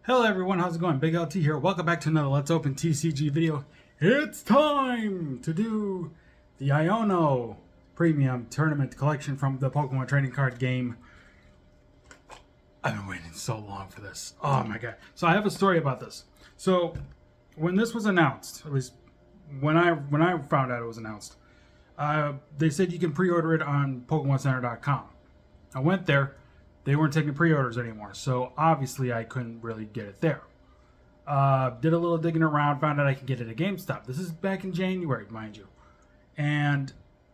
Hello everyone, how's it going? Big LT here. Welcome back to another Let's Open TCG video. It's time to do the Iono Premium Tournament Collection from the Pokemon Trading Card game. I've been waiting so long for this. Oh my god. So I have a story about this. So when this was announced, at least when I found out it was announced, they said you can pre-order it on PokemonCenter.com. I went there. They weren't taking pre-orders anymore, so obviously I couldn't really get it there. Did a little digging around, found out I could get it at GameStop. This is back in January, mind you. And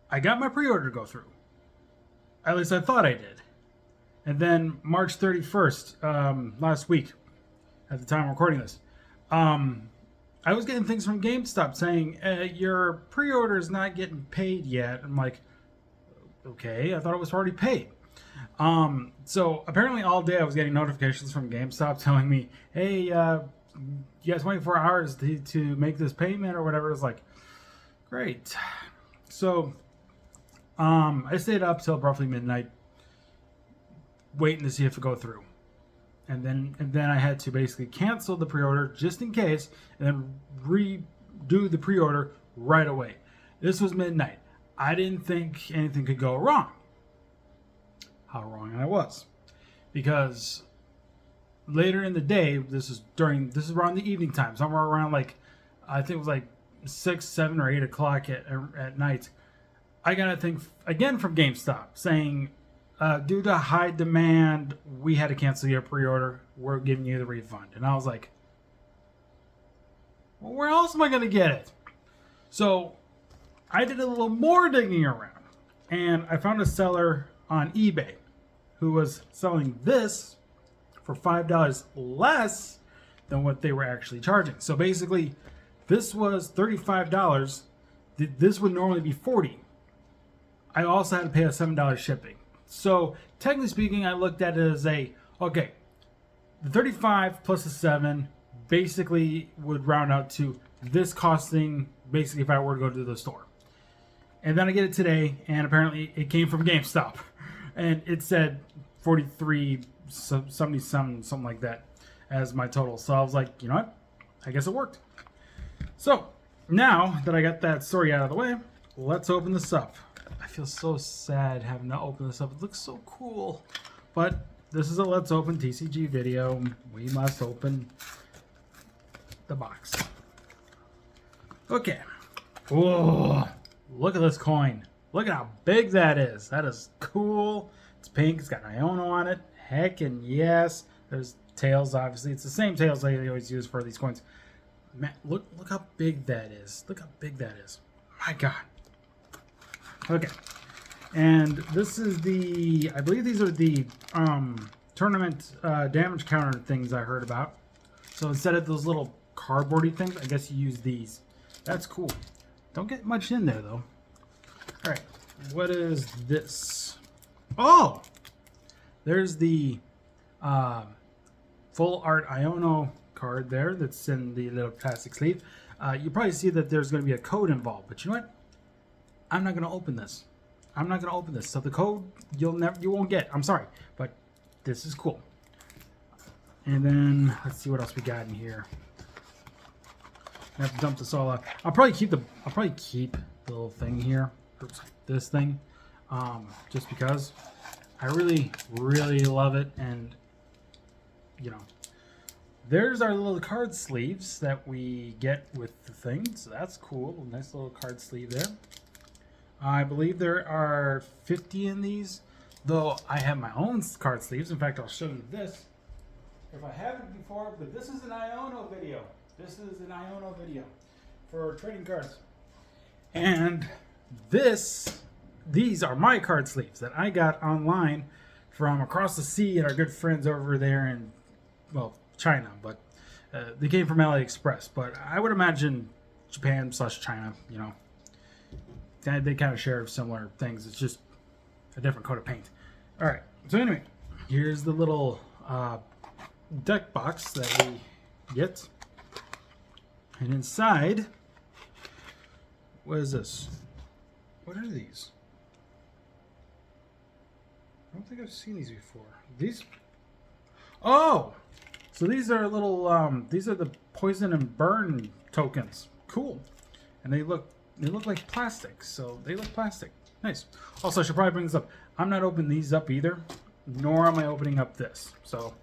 I got my pre-order to go through. At least I thought I did. And then March 31st, last week, at the time I'm recording this, I was getting things from GameStop saying, your pre-order is not getting paid yet. I'm like, okay, I thought it was already paid. So apparently all day I was getting notifications from GameStop telling me, hey, you got 24 hours to make this payment or whatever. It's like, great. So, I stayed up till roughly midnight waiting to see if it go through. And then I had to basically cancel the pre-order just in case and then redo the pre-order right away. This was midnight. I didn't think anything could go wrong. How wrong I was, because later in the day, this is around the evening time, somewhere around like, I think it was like 6, 7, or 8 o'clock at night. I got a thing again from GameStop saying, due to high demand, we had to cancel your pre-order. We're giving you the refund. And I was like, well, where else am I going to get it? So I did a little more digging around, and I found a seller on eBay who was selling this for $5 less than what they were actually charging. So basically, this was $35. This would normally be $40. I also had to pay a $7 shipping. So technically speaking, I looked at it as okay, the 35 plus the 7 basically would round out to this costing basically if I were to go to the store. And then I get it today, and apparently it came from GameStop. And it said 43, 70 something like that as my total. So I was like, you know what? I guess it worked. So now that I got that story out of the way, let's open this up. I feel so sad having to open this up. It looks so cool. But this is a Let's Open TCG video. We must open the box. Okay. Whoa. Look at this coin. Look at how big that is. That is cool. It's pink. It's got Iono on it. Heck and yes. There's tails, obviously. It's the same tails they always use for these coins. Man, look how big that is. Look how big that is. My God. Okay. And this is I believe these are the tournament damage counter things I heard about. So instead of those little cardboardy things, I guess you use these. That's cool. Don't get much in there, though. All right, what is this? Oh, there's the full art Iono card there that's in the little plastic sleeve. You probably see that there's going to be a code involved, but you know what? I'm not going to open this. I'm not going to open this. So the code you won't get. I'm sorry, but this is cool. And then let's see what else we got in here. I have to dump this all out. I'll probably keep the little thing here. Oops, this thing, just because I really love it. And you know, there's our little card sleeves that we get with the thing, so that's cool. Nice little card sleeve there. I believe there are 50 in these, though I have my own card sleeves. In fact, I'll show you this if I haven't before, but this is an Iono video. This is an Iono video for trading cards. And these are my card sleeves that I got online from across the sea and our good friends over there in, well, China, but they came from AliExpress. But I would imagine Japan/China, you know, they kind of share similar things. It's just a different coat of paint. All right. So anyway, here's the little deck box that we get. And inside, what is this? What are these? I don't think I've seen these before. These? Oh! So So these are these are the poison and burn tokens. Cool. And they look like plastic. So they look plastic. Nice. Also, I should probably bring this up. I'm not opening these up either, nor am I opening up this. So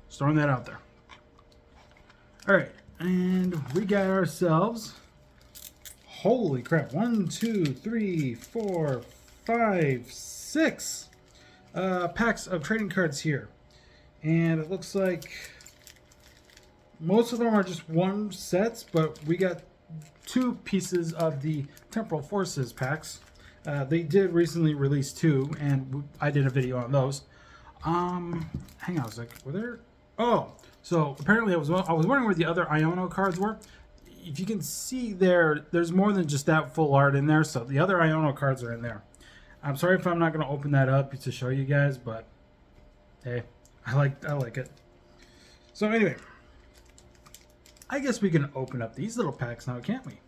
just throwing that out there. All right, and we got ourselves, holy crap, 1, 2, 3, 4, 5, 6 packs of trading cards here. And it looks like most of them are just one sets, but we got 2 pieces of the Temporal Forces packs. They did recently release 2, and I did a video on those. Hang on, I was like, were there? Oh, so apparently I was wondering where the other Iono cards were. If you can see there's more than just that full art in there. So the other Iono cards are in there. I'm sorry if I'm not going to open that up to show you guys, but hey, I like it. So anyway, I guess we can open up these little packs now, can't we?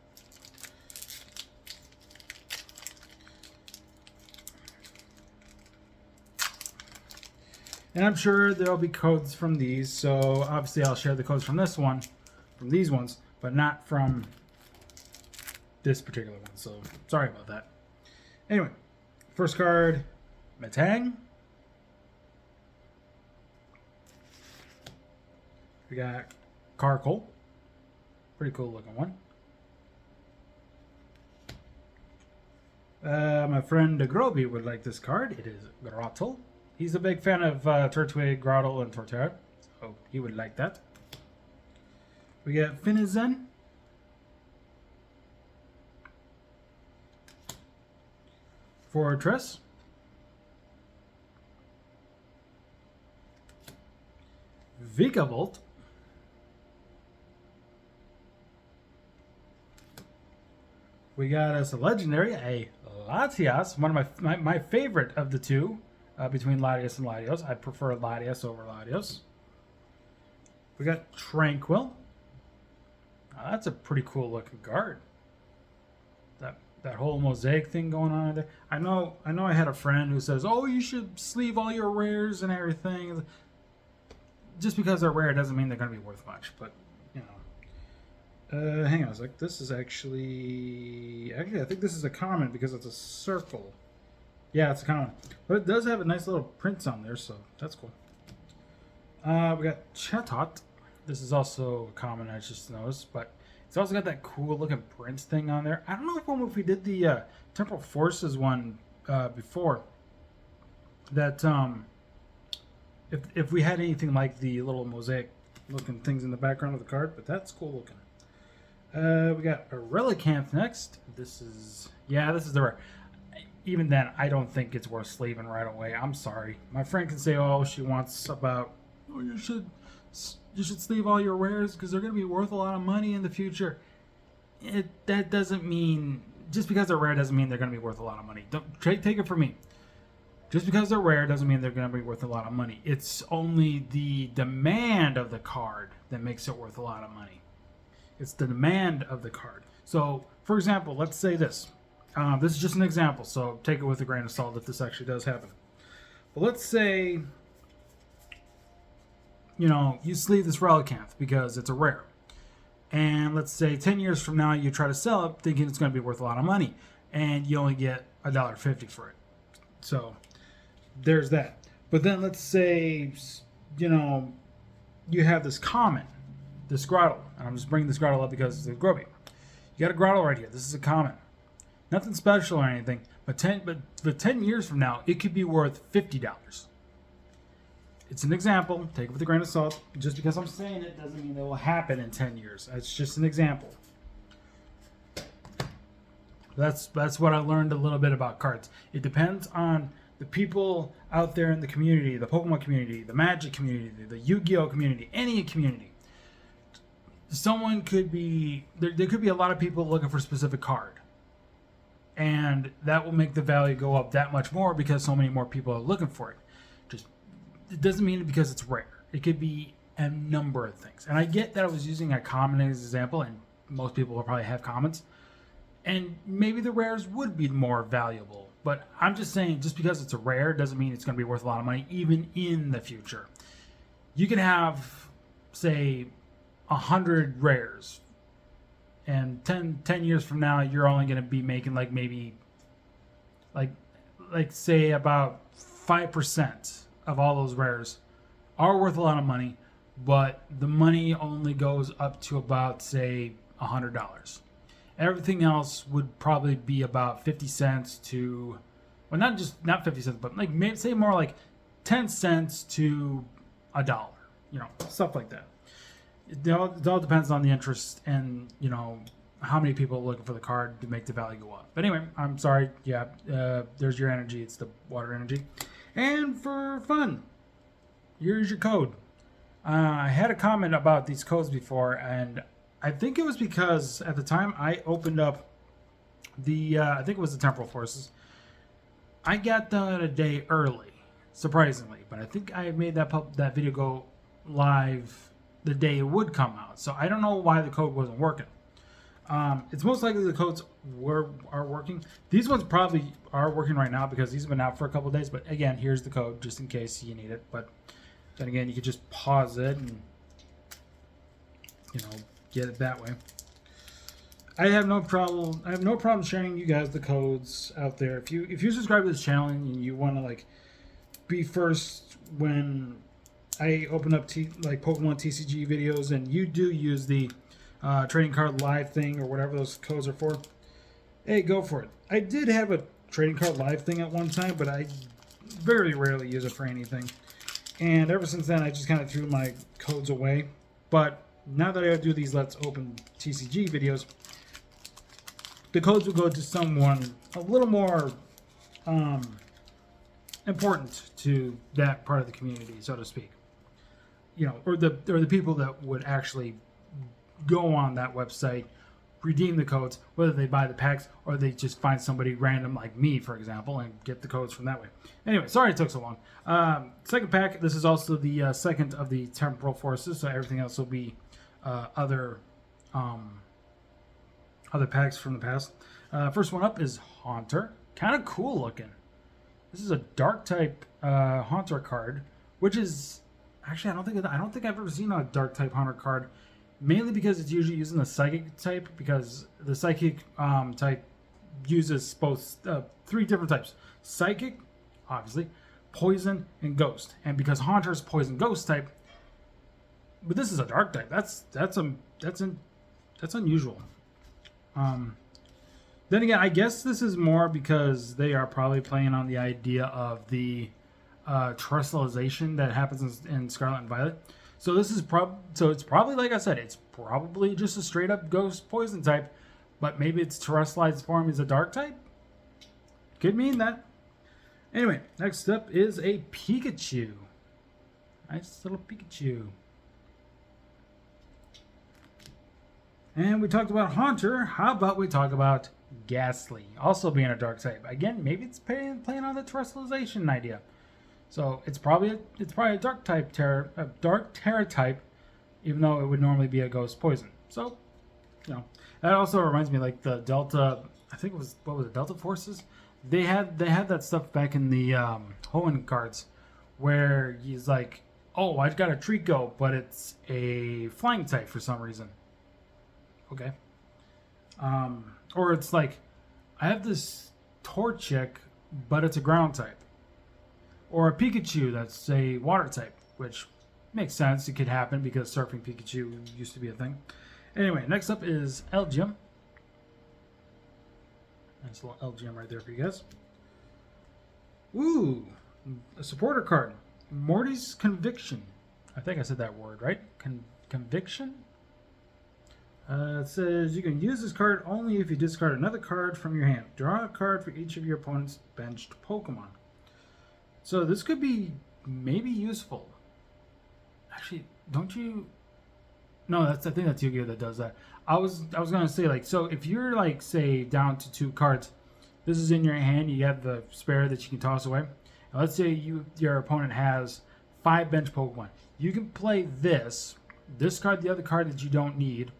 And I'm sure there'll be codes from these, so obviously I'll share the codes from this one, from these ones, but not from this particular one, so sorry about that. Anyway, first card, Metang. We got Carkol, pretty cool looking one. My friend Groby would like this card. It is Grottle. He's a big fan of Turtwig, Grottle, and Torterra, so he would like that. We got Finizen. Fortress. Vikavolt. We got us a legendary, a Latias, one of my favorite of the two. Between Latias and Latios. I prefer Latias over Latios. We got Tranquil. That's a pretty cool looking card. That whole mosaic thing going on there. I know I had a friend who says, oh, you should sleeve all your rares and everything. Just because they're rare doesn't mean they're going to be worth much. But, you know. Hang on a sec. This is actually I think this is a common because it's a circle. Yeah, it's a common. But it does have a nice little prints on there, so that's cool. We got Chatot. This is also common, I just noticed, but it's also got that cool looking print thing on there. I don't know if we did the Temporal Forces one before. That if we had anything like the little mosaic looking things in the background of the card, but that's cool looking. We got a Relicanth next. This is the rare. Even then, I don't think it's worth sleeving right away. I'm sorry. My friend can say, oh, she wants about, oh, you should sleeve all your rares because they're going to be worth a lot of money in the future. That doesn't mean, just because they're rare doesn't mean they're going to be worth a lot of money. Don't take it from me. Just because they're rare doesn't mean they're going to be worth a lot of money. It's only the demand of the card that makes it worth a lot of money. It's the demand of the card. So, for example, let's say this. This is just an example, so take it with a grain of salt if this actually does happen. But let's say, you sleeve this Relicanth because it's a rare. And let's say 10 years from now you try to sell it thinking it's going to be worth a lot of money. And you only get $1.50 for it. So there's that. But then let's say, you have this common, this Grottle. And I'm just bringing this Grottle up because it's a Groby. You got a Grottle right here. This is a common. Nothing special or anything, but 10 years from now, it could be worth $50. It's an example. Take it with a grain of salt. Just because I'm saying it doesn't mean it will happen in 10 years. It's just an example. That's what I learned a little bit about cards. It depends on the people out there in the community, the Pokemon community, the Magic community, the Yu-Gi-Oh community, any community. Someone could be, there could be a lot of people looking for a specific card. And that will make the value go up that much more because so many more people are looking for it. It doesn't mean it because it's rare. It could be a number of things. And I get that I was using a common as an example, and most people will probably have commons. And maybe the rares would be more valuable. But I'm just saying, just because it's a rare doesn't mean it's going to be worth a lot of money, even in the future. You can have say 100 rares, and 10 years from now you're only going to be making like maybe like say about 5% of all those rares are worth a lot of money, but the money only goes up to about say $100. Everything else would probably be about 50 cents to, well, not 50 cents, but like maybe say more like 10 cents to a dollar, stuff like that. It all depends on the interest and, how many people are looking for the card to make the value go up. But anyway, I'm sorry. Yeah, there's your energy. It's the water energy. And for fun, here's your code. I had a comment about these codes before, and I think it was because at the time I opened up the, I think it was the Temporal Forces. I got done a day early, surprisingly, but I think I made that video go live the day it would come out. So I don't know why the code wasn't working. It's most likely the codes are working. These ones probably are working right now because these have been out for a couple of days. But again, here's the code just in case you need it. But then again, you could just pause it and get it that way. I have no problem sharing you guys the codes out there. If you subscribe to this channel and you want to like be first when I open up Pokemon TCG videos, and you do use the trading card live thing or whatever those codes are for, hey, go for it. I did have a trading card live thing at one time, but I very rarely use it for anything. And ever since then, I just kind of threw my codes away. But now that I do these Let's Open TCG videos, the codes will go to someone a little more important to that part of the community, so to speak. Or the people that would actually go on that website, redeem the codes, whether they buy the packs or they just find somebody random like me, for example, and get the codes from that way. Anyway, sorry it took so long. Second pack, this is also the second of the Temporal Forces, so everything else will be other packs from the past. First one up is Haunter. Kind of cool looking. This is a dark type Haunter card, which is actually I don't think I've ever seen a dark type Haunter card. Mainly because it's usually using the Psychic type, because the Psychic type uses both 3 different types: Psychic, obviously, Poison, and Ghost. And because Haunter is Poison Ghost type, but this is a Dark type. That's unusual. Then again, I guess this is more because they are probably playing on the idea of the terrestrialization that happens in Scarlet and Violet. So this is it's probably, like I said, it's probably just a straight up Ghost Poison type, but maybe its terrestrialized form is a Dark type. Could mean that. Anyway, next up is a Pikachu. Nice little Pikachu. And we talked about Haunter. How about we talk about Ghastly, also being a Dark type? Again, maybe it's playing on the terrestrialization idea. So it's probably a Dark type Dark Terra type, even though it would normally be a Ghost Poison. So, that also reminds me, like the Delta. I think it was Delta Forces. They had that stuff back in the Hoenn cards, where he's like, oh, I've got a Trico, but it's a flying type for some reason. Okay. Or it's like, I have this Torchic, but it's a ground type. Or a Pikachu that's a water type, which makes sense. It could happen because Surfing Pikachu used to be a thing. Anyway, next up is Elgyem. Nice little Elgyem right there for you guys. Ooh, a supporter card. Morty's Conviction. I think I said that word, right? Conviction? It says you can use this card only if you discard another card from your hand. Draw a card for each of your opponent's benched Pokemon. So this could be maybe useful. Actually, don't you? No, I think that's Yu-Gi-Oh that does that. I was gonna say, like, so if you're like, say, down to 2 cards, this is in your hand. You have the spare that you can toss away. Now, let's say your opponent has 5 bench Pokemon. You can play this, discard the other card that you don't need,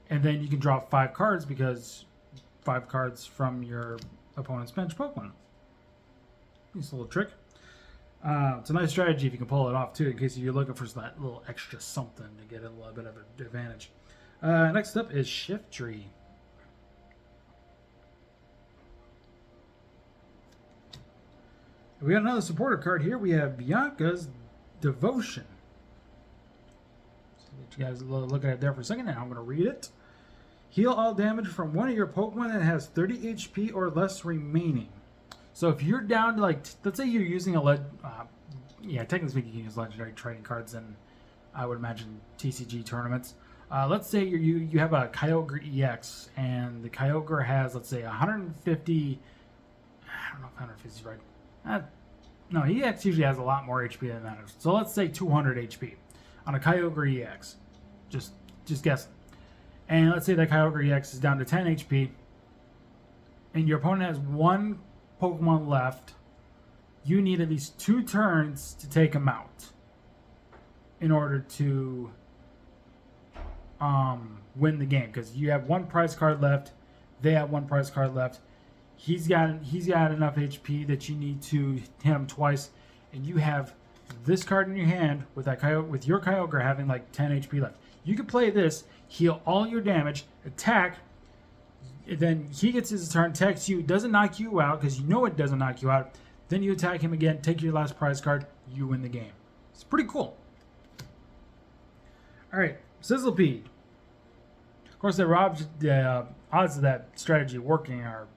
and then you can draw 5 cards because 5 cards from your opponent's bench Pokemon. Nice little trick. It's a nice strategy if you can pull it off too, in case you're looking for that little extra something to get a little bit of an advantage. Next up is Shift Tree. We got another supporter card here. We have Bianca's Devotion. So let you guys look at it there for a second, and I'm going to read it. Heal all damage from one of your Pokemon that has 30 HP or less remaining. So if you're down to, like, let's say you're using a yeah, technically speaking, you can use legendary trading cards in, I would imagine, TCG tournaments. Let's say you have a Kyogre EX, and the Kyogre has, let's say, 150. I don't know if 150 is right. No, EX usually has a lot more HP than that. So let's say 200 HP on a Kyogre EX. Just guessing. And let's say that Kyogre EX is down to 10 HP, and your opponent has one Pokemon left. You need at least 2 turns to take him out in order to win the game, because you have one prize card left, they have one prize card left. He's got enough HP that you need to hit him twice, and you have this card in your hand with your Kyogre having like 10 HP left. You can play this, heal all your damage, attack, then he gets his turn, attacks you, doesn't knock you out because you know it doesn't knock you out. Then you attack him again, take your last prize card, you win the game. It's pretty cool. All right, Sizzlepede. Of course, the odds of that strategy working are,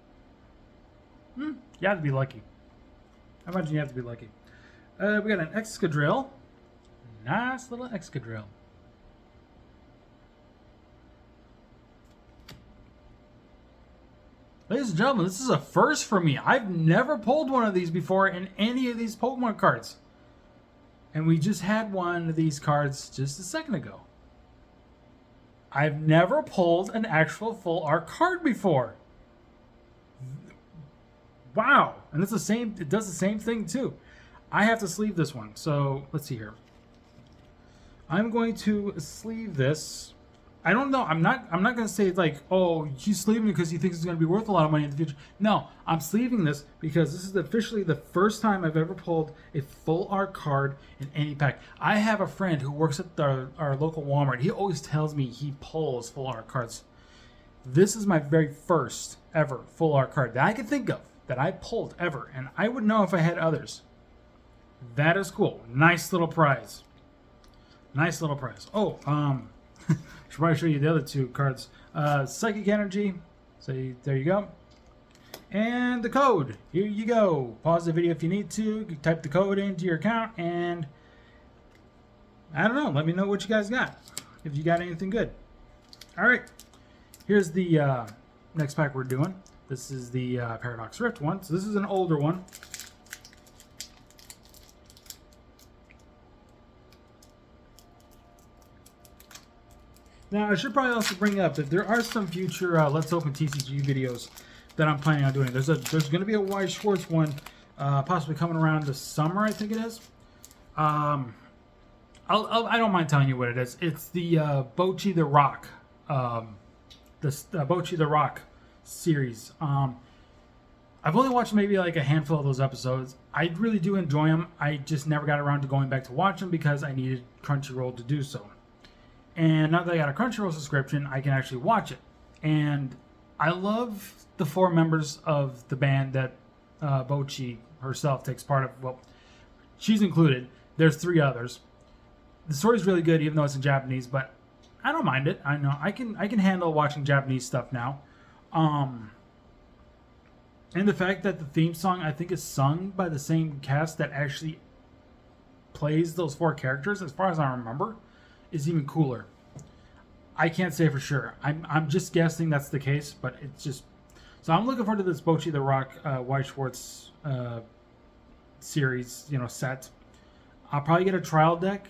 you have to be lucky. I imagine you have to be lucky. We got an Excadrill. Nice little Excadrill. Ladies and gentlemen, this is a first for me. I've never pulled one of these before in any of these Pokemon cards. And we just had one of these cards just a second ago. I've never pulled an actual full art card before. Wow. And it's it does the same thing too. I have to sleeve this one. So let's see here. I'm going to sleeve this. I don't know. I'm not going to say like, oh, he's sleeving it because he thinks it's going to be worth a lot of money in the future. No, I'm sleeving this because this is officially the first time I've ever pulled a full art card in any pack. I have a friend who works at our local Walmart. He always tells me he pulls full art cards. This is my very first ever full art card that I can think of that I pulled ever, and I would know if I had others. That is cool. Nice little prize. Nice little prize. Oh, should probably show you the other 2 cards. Psychic Energy. So there you go. And the code. Here you go. Pause the video if you need to. You can type the code into your account, and I don't know. Let me know what you guys got. If you got anything good. All right. Here's the next pack we're doing. This is the Paradox Rift one. So this is an older one. Now, I should probably also bring up that there are some future Let's Open TCG videos that I'm planning on doing. There's going to be a Wise Schwartz one, possibly coming around this summer, I think it is. I don't mind telling you what it is. It's the Bocchi the Rock, Bocchi the Rock series. I've only watched maybe like a handful of those episodes. I really do enjoy them. I just never got around to going back to watch them because I needed Crunchyroll to do so. And now that I got a Crunchyroll subscription, I can actually watch it. And I love the 4 members of the band that Bocchi herself takes part of. Well, she's included. There's 3 others. The story's really good, even though it's in Japanese, but I don't mind it. I know I can handle watching Japanese stuff now. And the fact that the theme song, I think, is sung by the same cast that actually plays those 4 characters, as far as I remember, is even cooler. I can't say for sure. I'm just guessing that's the case, but it's just... So I'm looking forward to this Bocchi the Rock White Schwartz series, set. I'll probably get a trial deck.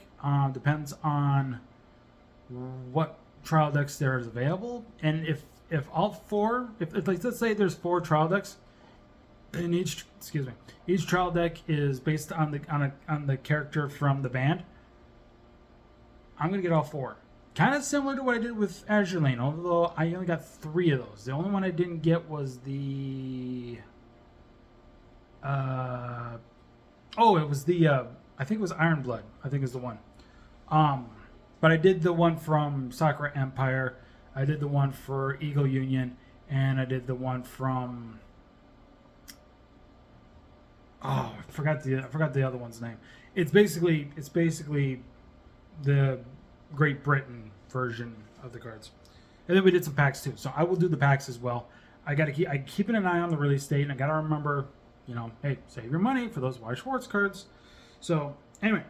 Depends on what trial decks there is available. And if all 4... If like, let's say there's 4 trial decks, and each trial deck is based on the character from the band, I'm going to get all 4. Kind of similar to what I did with Azure Lane, although I only got 3 of those. The only one I didn't get was the Oh, it was the I think it was Iron Blood. I think is the one. But I did the one from Sakura Empire. I did the one for Eagle Union, and I did the one from. Oh, I forgot the other one's name. It's basically the Great Britain version of the cards, and then we did some packs too. So I will do the packs as well. I keeping an eye on the release date, and I gotta remember, hey, save your money for those Y Schwartz cards. So anyway,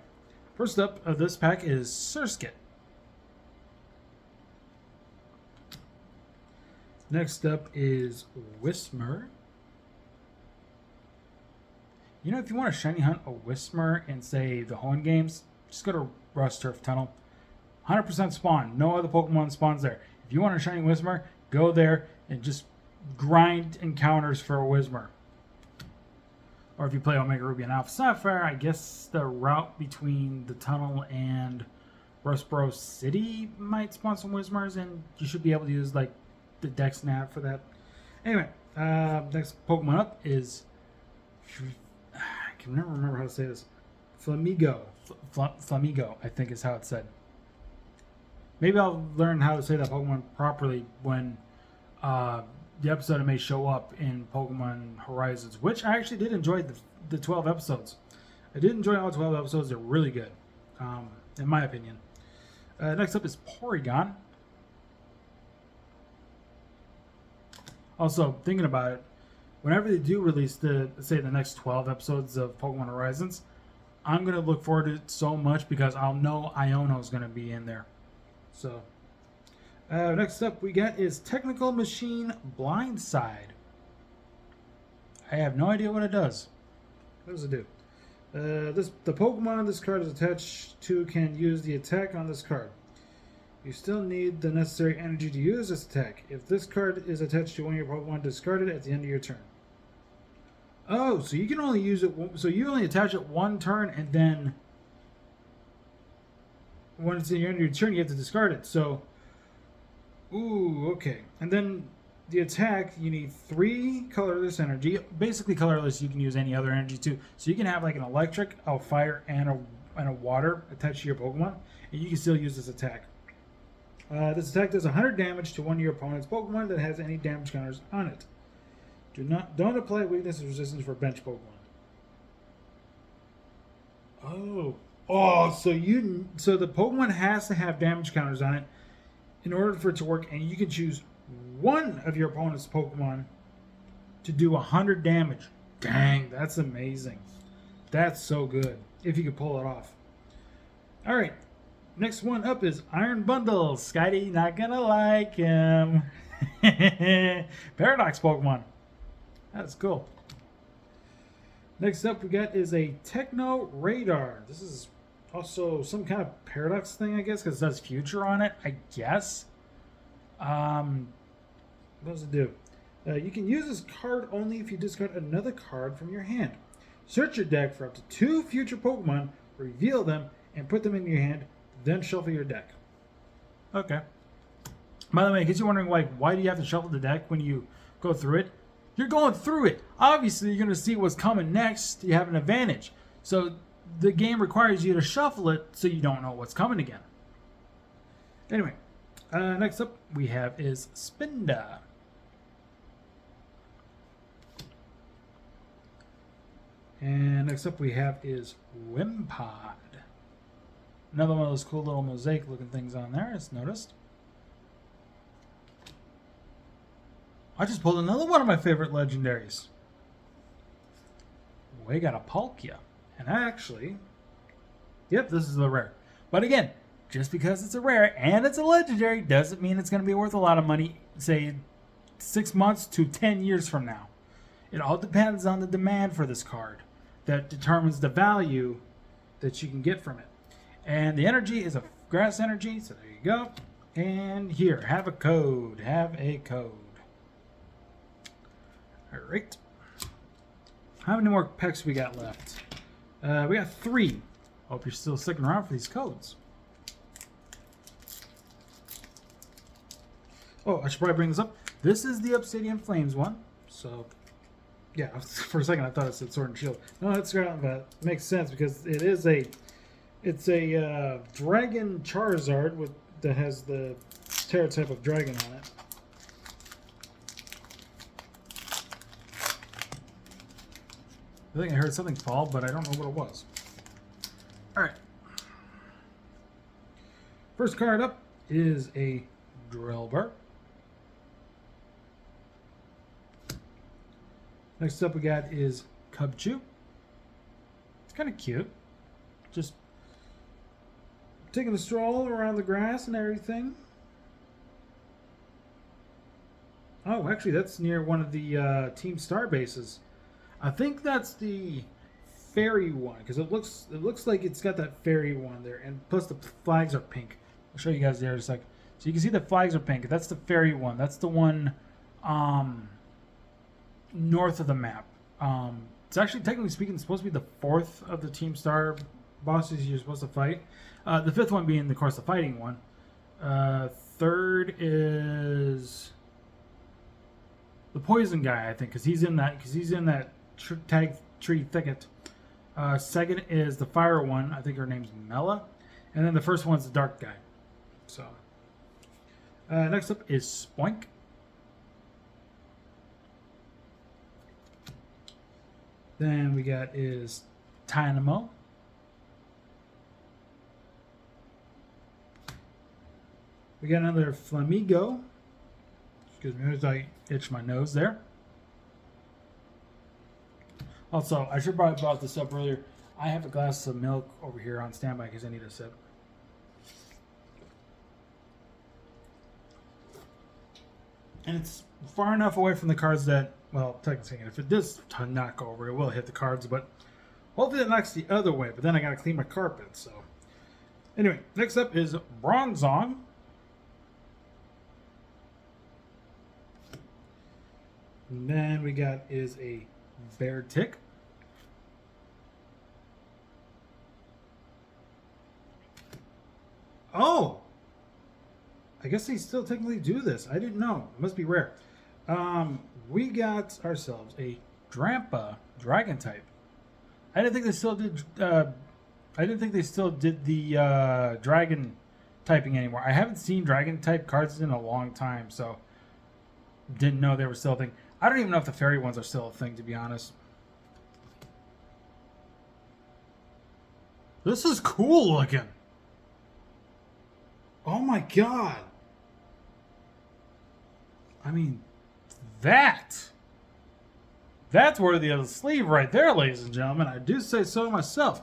first up of this pack is Surskit. Next up is Whismer. If you want to shiny hunt a Whismer in, say, the Hoenn games, just go to Rust Turf Tunnel. 100% spawn. No other Pokemon spawns there. If you want a shiny Whismer, go there and just grind encounters for a Whismer. Or if you play Omega Ruby and Alpha Sapphire, I guess the route between the tunnel and Rustboro City might spawn some Whismers, and you should be able to use like the Dex Nav for that. Anyway, next Pokemon up is I can never remember how to say this. Flamigo. Flamigo, I think is how it's said. Maybe I'll learn how to say that Pokemon properly when the episode may show up in Pokemon Horizons, which I actually did enjoy the 12 episodes. I did enjoy all 12 episodes. They're really good, in my opinion. Next up is Porygon. Also, thinking about it, whenever they do release the next 12 episodes of Pokemon Horizons, I'm going to look forward to it so much because I'll know Iono is going to be in there. So, next up we got is Technical Machine Blindside. I have no idea what it does. What does it do? The Pokemon this card is attached to can use the attack on this card. You still need the necessary energy to use this attack. If this card is attached to one of your Pokemon, discard it at the end of your turn. Oh, so you can only use it. So you only attach it one turn, and then when it's in the end of your turn, you have to discard it. So, okay. And then the attack, you need 3 colorless energy. Basically, colorless. You can use any other energy too. So you can have like an electric, a fire, and a water attached to your Pokemon, and you can still use this attack. This attack does 100 damage to one of your opponent's Pokemon that has any damage counters on it. Don't apply weakness or resistance for bench Pokemon. So the Pokemon has to have damage counters on it in order for it to work, and you can choose one of your opponent's Pokemon to do 100 damage. Dang, that's amazing. That's so good if you could pull it off. All right. Next one up is Iron Bundle. Skydie not gonna like him. Paradox Pokemon. That's cool. Next up we got is a Techno Radar. This is also some kind of Paradox thing, I guess, because it says Future on it, I guess. What does it do? You can use this card only if you discard another card from your hand. Search your deck for up to 2 future Pokemon, reveal them, and put them in your hand. Then shuffle your deck. Okay. By the way, in case you're wondering, why do you have to shuffle the deck when you go through it? You're going through it. Obviously, you're going to see what's coming next. You have an advantage. So the game requires you to shuffle it so you don't know what's coming again. Anyway, next up we have is Spinda. And next up we have is Wimpod. Another one of those cool little mosaic looking things on there, as noticed. I just pulled another one of my favorite legendaries. We got a Palkia. And actually, yep, this is the rare. But again, just because it's a rare and it's a legendary doesn't mean it's going to be worth a lot of money, say 6 months to 10 years from now. It all depends on the demand for this card that determines the value that you can get from it. And the energy is a grass energy, so there you go. And here, have a code. Have a code. All right. How many more packs we got left? We got 3. Hope you're still sticking around for these codes. Oh, I should probably bring this up. This is the Obsidian Flames one. So, Yeah, for a second I thought it said Sword and Shield. No, that's that makes sense because it's a dragon Charizard that has the Terra type of dragon on it. I think I heard something fall, but I don't know what it was. All right. First card up is a Drillbur. Next up we got is Cubchoo. It's kind of cute. Just taking a stroll around the grass and everything. Oh, actually that's near one of the Team Star bases. I think that's the fairy one because it looks like it's got that fairy one there, and plus the flags are pink. I'll show you guys there in a sec. So you can see the flags are pink. That's the fairy one. That's the one north of the map. It's actually, technically speaking, supposed to be the fourth of the Team Star bosses you're supposed to fight. The fifth one being, of course, the fighting one. Third is the poison guy, I think, because he's in that tag tree thicket. Second is the fire one. I think her name's Mela. And then the first one's the dark guy. So next up is Spoink. Then we got is Tynamo. We got another Flamigo. Excuse me as I itch my nose there. Also, I should probably brought this up earlier. I have a glass of milk over here on standby because I need a sip. And it's far enough away from the cards that, well, technically, if it does not go over, it will hit the cards, but hopefully it knocks the other way. But then I gotta clean my carpet, so. Anyway, next up is Bronzong. And then we got is a Bear Tick. Oh! I guess they still technically do this. I didn't know. It must be rare. We got ourselves a Drampa Dragon type. I didn't think they still did. I didn't think they still did the dragon typing anymore. I haven't seen dragon type cards in a long time, so didn't know they were still a thing. I don't even know if the fairy ones are still a thing, to be honest. This is cool looking. Oh my god. I mean, that's worthy of the sleeve right there, ladies and gentlemen. I do say so myself.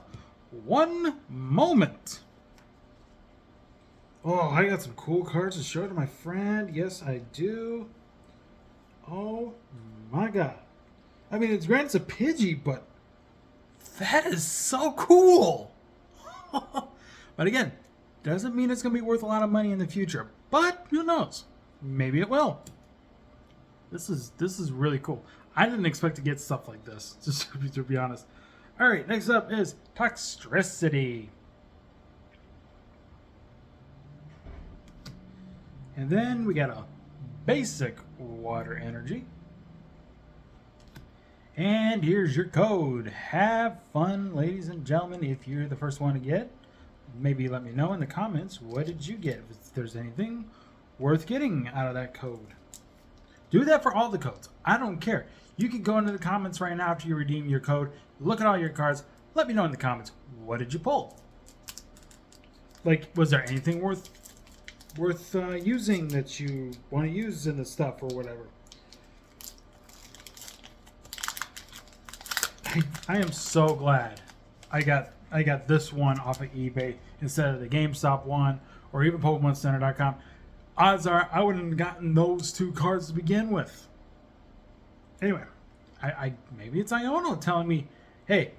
One moment. Oh, I got some cool cards to show to my friend. Yes, I do. Oh my god. I mean, it's granted it's a Pidgey, but that is so cool. But again, doesn't mean it's going to be worth a lot of money in the future. But who knows? Maybe it will. This is really cool. I didn't expect to get stuff like this, just to be honest. All right, next up is Toxtricity. And then we got a basic water energy. And here's your code. Have fun, ladies and gentlemen. If you're the first one to get, maybe let me know in the comments, what did you get? If there's anything worth getting out of that code. Do that for all the codes. I don't care. You can go into the comments right now after you redeem your code. Look at all your cards. Let me know in the comments, what did you pull? Like, was there anything worth using that you want to use in the stuff or whatever? I am so glad I got this one off of eBay instead of the GameStop one or even PokemonCenter.com. Odds are I wouldn't have gotten those two cards to begin with. Anyway, I maybe it's Iono telling me, hey,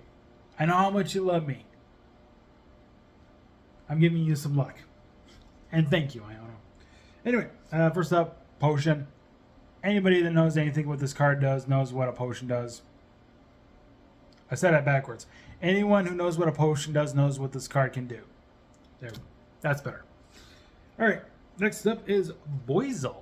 I know how much you love me. I'm giving you some luck. And thank you, Iono. Anyway, first up, Potion. Anybody that knows anything what this card does knows what a potion does. I said that backwards. Anyone who knows what a potion does knows what this card can do. There, that's better. All right, next up is Boizel.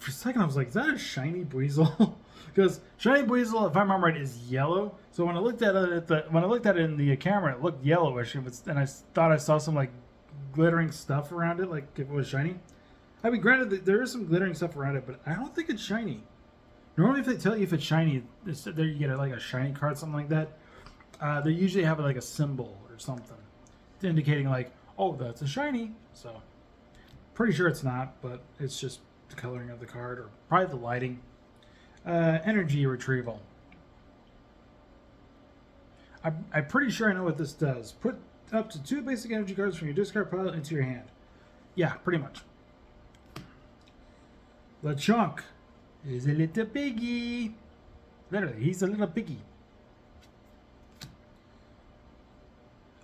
For a second, I was like, is that a shiny Buizel? Because shiny Buizel, if I remember right, is yellow. So when I looked at it in the camera, it looked yellowish. And I thought I saw some like glittering stuff around it, like if it was shiny. I mean, granted, there is some glittering stuff around it, but I don't think it's shiny. Normally, if they tell you if it's shiny, there you get like a shiny card, something like that. They usually have like a symbol or something indicating like, oh, that's a shiny. So pretty sure it's not, but it's just the coloring of the card or probably the lighting. Energy retrieval. I'm pretty sure I know what this does. Put up to 2 basic energy cards from your discard pile into your hand. Yeah, pretty much. LeChonk is a little piggy. Literally, he's a little piggy.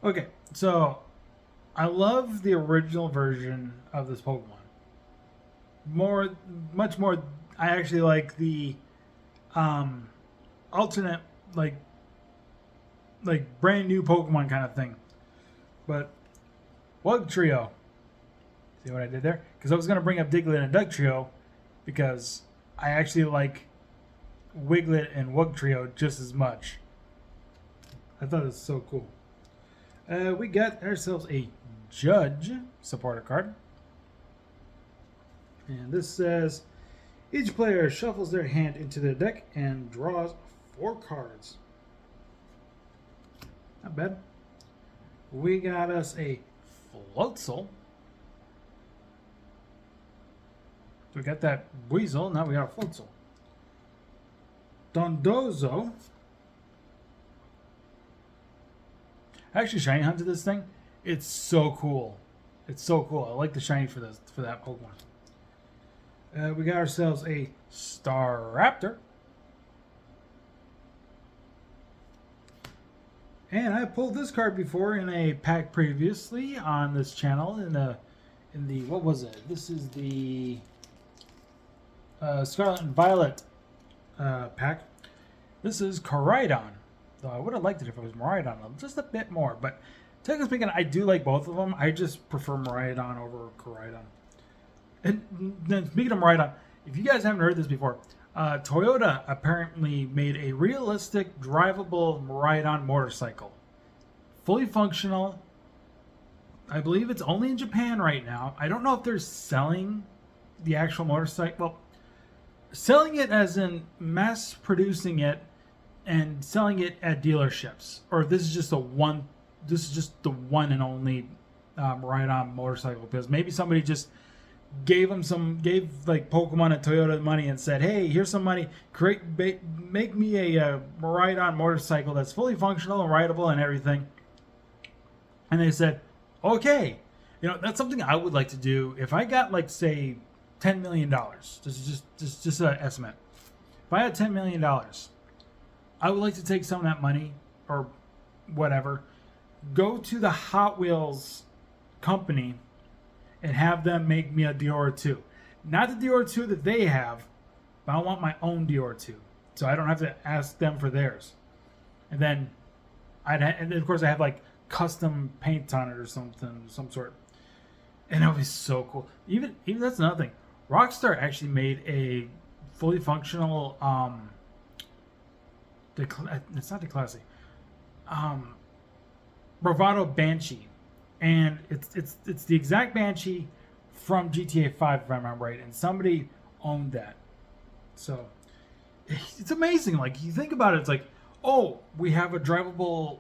Okay, so I love the original version of this Pokemon. Much more. I actually like the alternate, like brand new Pokemon kind of thing. But Wug Trio. See what I did there? Because I was going to bring up Diglett and Duck Trio because I actually like Wiglet and Wug Trio just as much. I thought it was so cool. We got ourselves a Judge supporter card. And this says, each player shuffles their hand into their deck and draws 4 cards. Not bad. We got us a Floatzel. We got that Weasel, now we got a Floatzel. Dondozo. I actually shiny hunted this thing. It's so cool. It's so cool. I like the shiny for that Pokemon. We got ourselves a Staraptor. And I pulled this card before in a pack previously on this channel in the what was it? This is the Scarlet and Violet pack. This is Koraidon. Though I would have liked it if it was Miraidon just a bit more, but technically speaking, I do like both of them. I just prefer Miraidon over Koraidon. And then speaking of Miraidon, if you guys haven't heard this before, Toyota apparently made a realistic, drivable Miraidon motorcycle. Fully functional. I believe it's only in Japan right now. I don't know if they're selling the actual motorcycle. Well, selling it as in mass producing it and selling it at dealerships. Or if this is just the one and only Miraidon motorcycle. Because maybe somebody just gave like Pokemon and Toyota money and said, hey, here's some money, make me a Miraidon motorcycle that's fully functional and rideable and everything. And they said, okay, that's something I would like to do if I got like say $10 million. This is just an estimate. If I had $10 million, I would like to take some of that money or whatever, go to the Hot Wheels company and have them make me a Dior 2. Not the Dior 2 that they have, but I want my own Dior 2. So I don't have to ask them for theirs. And then and of course I have like custom paint on it or something, some sort. And that would be so cool. Even that's another thing. Rockstar actually made a fully functional it's not the classic. Bravado Banshee. And it's the exact Banshee from GTA 5, if I remember right, and somebody owned that. So it's amazing. Like you think about it, it's like, oh, we have a drivable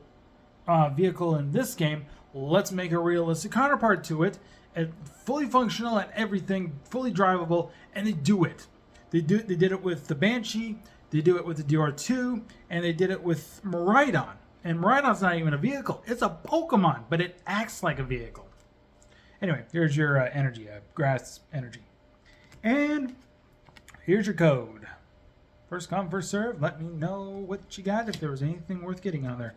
vehicle in this game. Let's make a realistic counterpart to it, and fully functional and everything, fully drivable, and they do it. They did it with the Banshee. They do it with the Dior 2, and they did it with Miraidon. And Miraidon's not even a vehicle. It's a Pokemon, but it acts like a vehicle. Anyway, here's your energy, grass energy. And here's your code. First come, first serve. Let me know what you got, if there was anything worth getting on there.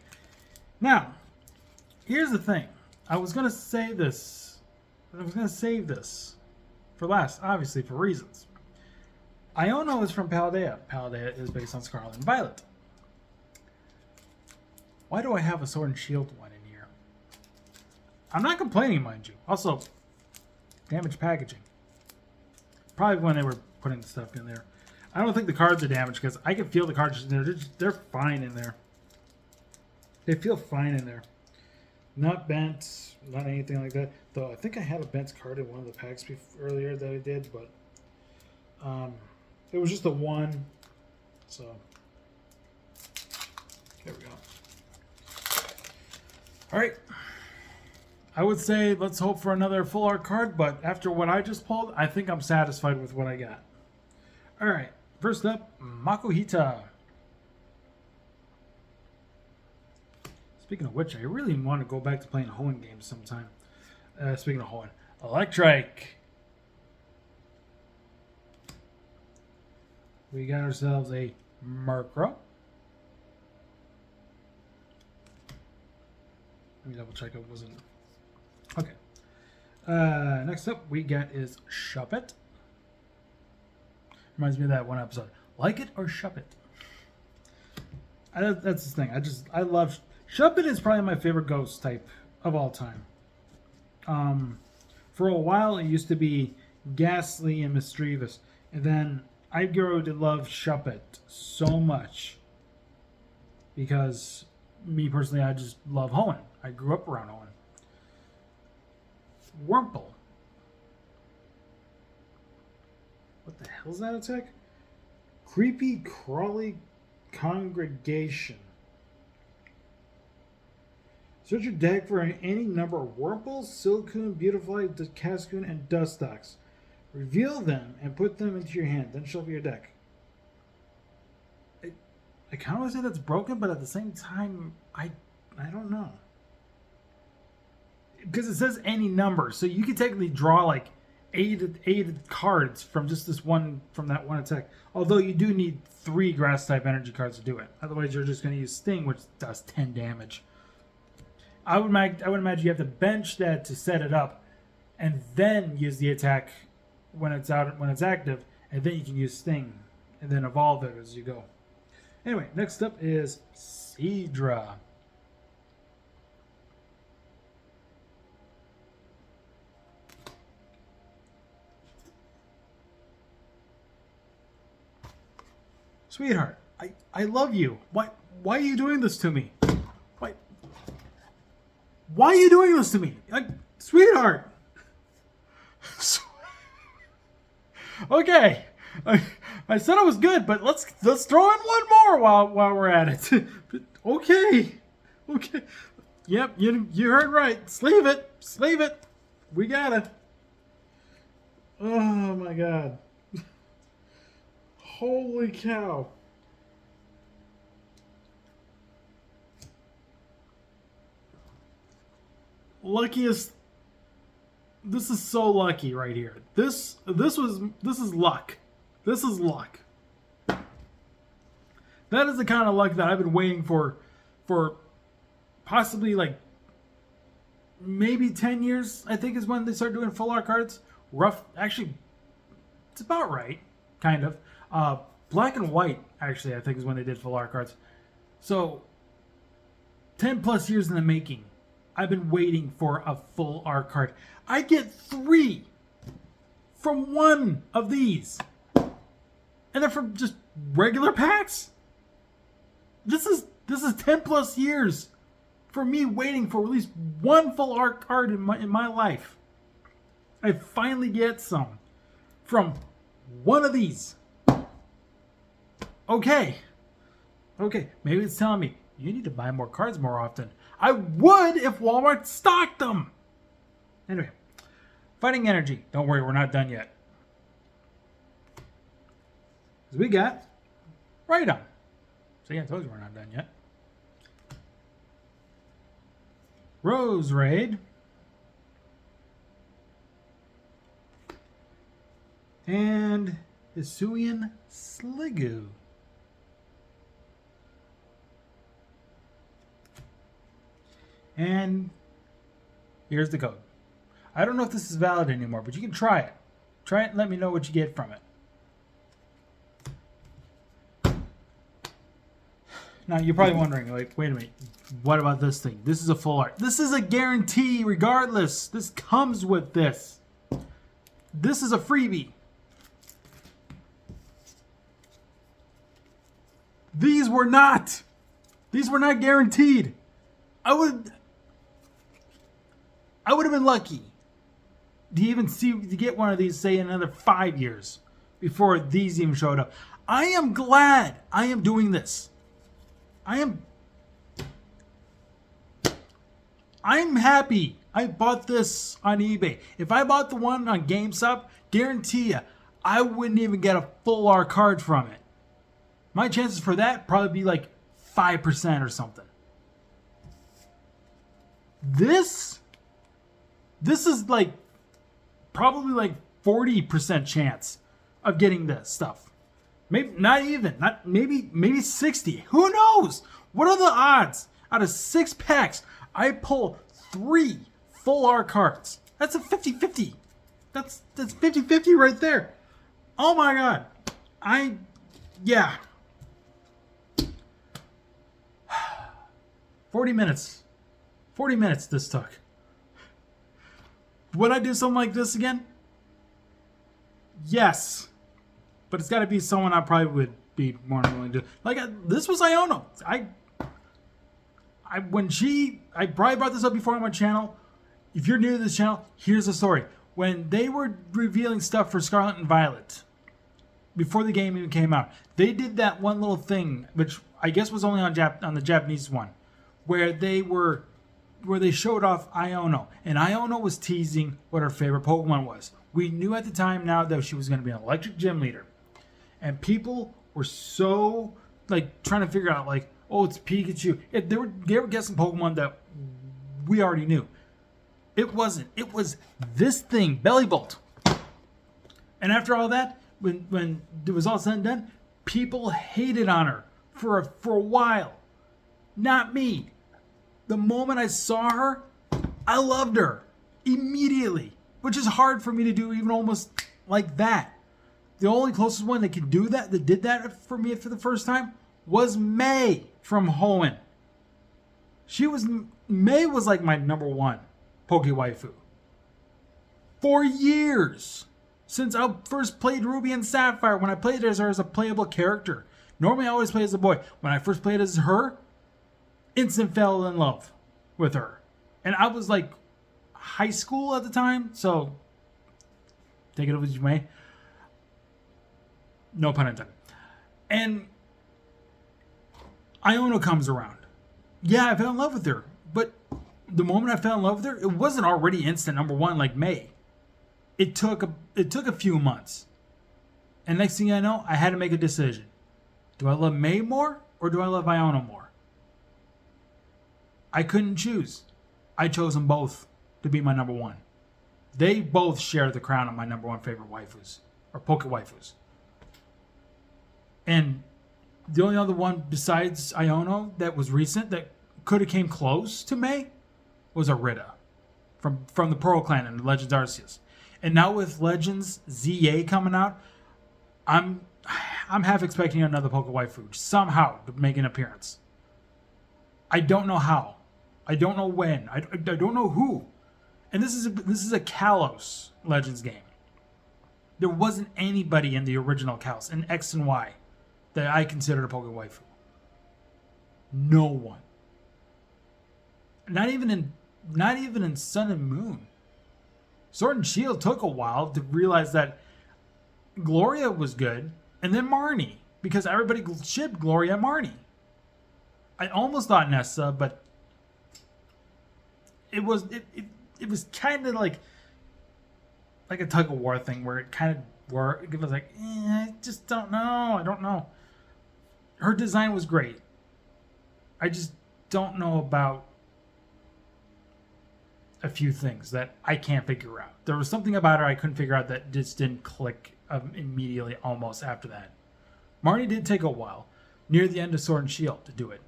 Now, here's the thing. I was going to say this, but I was going to save this for last, obviously, for reasons. Iono is from Paldea. Paldea is based on Scarlet and Violet. Why do I have a Sword and Shield one in here? I'm not complaining, mind you. Also, damaged packaging. Probably when they were putting stuff in there. I don't think the cards are damaged because I can feel the cards. They're fine in there. They feel fine in there. Not bent, not anything like that. Though I think I had a bent card in one of the packs earlier that I did, but it was just the one. So there we go. All right. I would say let's hope for another full art card, but after what I just pulled, I think I'm satisfied with what I got. All right. First up, Makuhita. Speaking of which, I really want to go back to playing Hoenn games sometime. Speaking of Hoenn, Electric. We got ourselves a Murkrow. Let me double check it wasn't. Okay. Next up we got is Shuppet. Reminds me of that one episode. Like it or Shuppet. That's the thing. I love Shuppet is probably my favorite ghost type of all time. For a while it used to be Ghastly and Mischievous, and then I grew to love Shuppet so much because me personally, I just love Hoenn. I grew up around Hoenn. Wurmple. What the hell's that attack? Creepy Crawly Congregation. Search your deck for any number of Wurmples, Silcoon, Beautifly, Cascoon, and Dustox. Reveal them and put them into your hand. Then shuffle your deck. I kind of want to say that's broken, but at the same time, I don't know. Because it says any number, so you could technically draw like eight cards from just this one, from that one attack. Although you do need 3 grass type energy cards to do it. Otherwise, you're just going to use Sting, which does 10 damage. I would imagine you have to bench that to set it up, and then use the attack when it's active, and then you can use Sting, and then evolve it as you go. Anyway, next up is Seadra. Sweetheart, I love you. Why are you doing this to me? Why are you doing this to me? Sweetheart. Okay. I said I was good, but let's throw in one more while we're at it. Okay. Yep, you heard right. Sleeve it. We got it. Oh my god. Holy cow. Luckiest. This is so lucky right here. This is luck. This is luck. That is the kind of luck that I've been waiting for possibly like maybe 10 years, I think is when they start doing full art cards. Actually, it's about right, kind of. Black and white, actually, I think is when they did full art cards. So, 10 plus years in the making. I've been waiting for a full art card. I get 3 from one of these. And they're from just regular packs. This is 10 plus years for me waiting for at least one full art card in my life. I finally get some from one of these. Okay, maybe it's telling me you need to buy more cards more often. I would if Walmart stocked them. Anyway, Fighting Energy. Don't worry, we're not done yet. Because we got Rhydon. So yeah, I told you we're not done yet. Rose Raid. And Hisuian Sliggoo. And here's the code. I don't know if this is valid anymore, but you can try it. Try it and let me know what you get from it. Now, you're probably wondering, like, wait a minute. What about this thing? This is a full art. This is a guarantee regardless. This comes with this. This is a freebie. These were not guaranteed. I would have been lucky to get one of these, say, in another 5 years before these even showed up. I am glad I am doing this. I'm happy I bought this on eBay. If I bought the one on GameStop, guarantee you, I wouldn't even get a full art card from it. My chances for that probably be like 5% or something. This is like probably like 40% chance of getting this stuff. Maybe not even, maybe 60. Who knows? What are the odds? Out of 6 packs, I pull 3 full art cards. That's a 50-50. That's 50-50 right there. Oh my god. Yeah. 40 minutes. 40 minutes this took. Would I do something like this again? Yes. But it's got to be someone I probably would be more willing to do. Like, this was Iono. I probably brought this up before on my channel. If you're new to this channel, here's the story. When they were revealing stuff for Scarlet and Violet, before the game even came out, they did that one little thing, which I guess was only on the Japanese one, where they showed off Iono, and Iono was teasing what her favorite Pokemon was. We knew at the time now that she was going to be an electric gym leader, and people were so like trying to figure out like, oh, it's Pikachu. They were guessing Pokemon that we already knew. It wasn't. It was this thing, Bellibolt. And after all that, when it was all said and done, people hated on her for a while. Not me. The moment I saw her, I loved her immediately, which is hard for me to do even almost like that. The only closest one that could do that, that did that for me for the first time, was May from Hoenn. May was like my number 1 Poke Waifu. For years. Since I first played Ruby and Sapphire, when I played as her as a playable character. Normally I always play as a boy. When I first played as her, instant fell in love with her. And I was like high school at the time, so take it as you may. No pun intended. And Iono comes around. Yeah, I fell in love with her, but the moment I fell in love with her, it wasn't already instant number 1 like May. It took a few months. And next thing I know, I had to make a decision. Do I love May more or do I love Iono more? I couldn't choose. I chose them both to be my number 1. They both share the crown of my number 1 favorite waifus, or Poke waifus. And the only other one besides Iono that was recent that could have came close to May was Arita from the Pearl Clan and Legends Arceus. And now with Legends ZA coming out, I'm half expecting another Poke waifu somehow to make an appearance. I don't know how. I don't know when. I don't know who. And this is a Kalos Legends game. There wasn't anybody in the original Kalos, in X and Y, that I considered a Poke waifu. No one. Not even in Sun and Moon. Sword and Shield took a while to realize that Gloria was good, and then Marnie, because everybody shipped Gloria and Marnie. I almost thought Nessa, but it was kind of like a tug of war thing where it kind of worked. It was like, I just don't know. I don't know. Her design was great. I just don't know about a few things that I can't figure out. There was something about her I couldn't figure out that just didn't click immediately almost after that. Marnie did take a while, near the end of Sword and Shield, to do it.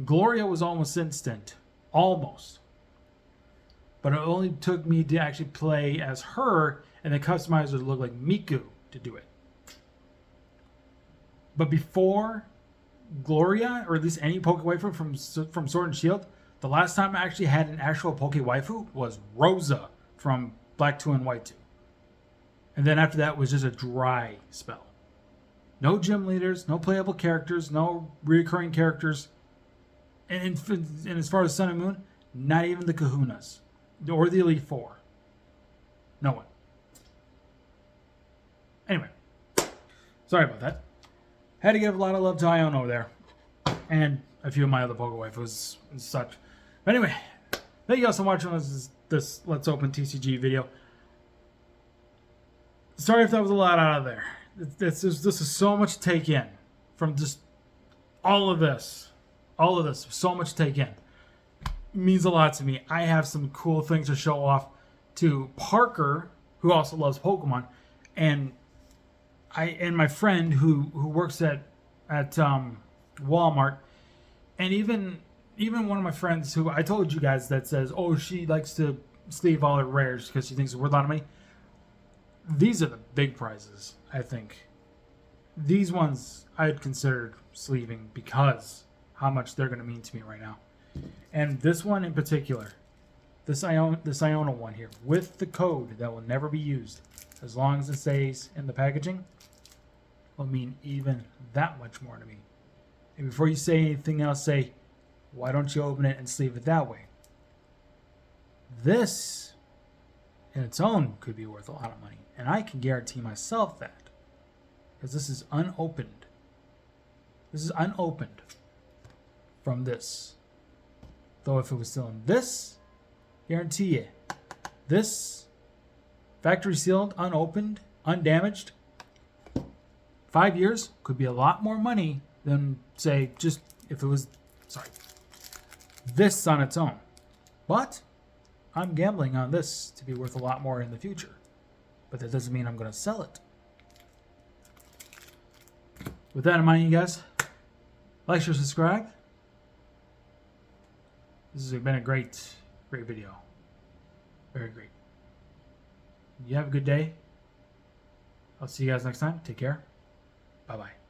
Gloria was almost instant. Almost. But it only took me to actually play as her and the customizer to look like Miku to do it. But before Gloria, or at least any Poke waifu from Sword and Shield, the last time I actually had an actual Poke waifu was Rosa from Black 2 and White 2. And then after that was just a dry spell. No gym leaders, no playable characters, no recurring characters. And as far as Sun and Moon, not even the Kahunas or the Elite Four. No one. Anyway, sorry about that. Had to give a lot of love to Iono there, and a few of my other Poke waifus and such. But anyway, thank you guys so much for this Let's Open TCG video. Sorry if that was a lot out of there. This is so much to take in from just all of this. All of this, so much to take in. It means a lot to me. I have some cool things to show off to Parker, who also loves Pokemon, and my friend who works at Walmart, and even one of my friends who I told you guys that says, oh, she likes to sleeve all her rares because she thinks it's worth a lot of money. These are the big prizes, I think. These ones I'd consider sleeving because how much they're going to mean to me right now. And this one in particular, this Iono one here, with the code that will never be used, as long as it stays in the packaging, will mean even that much more to me. And before you say anything else, say, why don't you open it and sleeve it that way? This, in its own, could be worth a lot of money. And I can guarantee myself that. Because this is unopened. This is unopened from this. Though if it was still in this, guarantee you, this factory sealed, unopened, undamaged, 5 years could be a lot more money than, say, just if it was, this on its own. But I'm gambling on this to be worth a lot more in the future. But that doesn't mean I'm going to sell it. With that in mind, you guys, like, share, subscribe. This has been a great video. Very great. You have a good day. I'll see you guys next time. Take care. Bye-bye.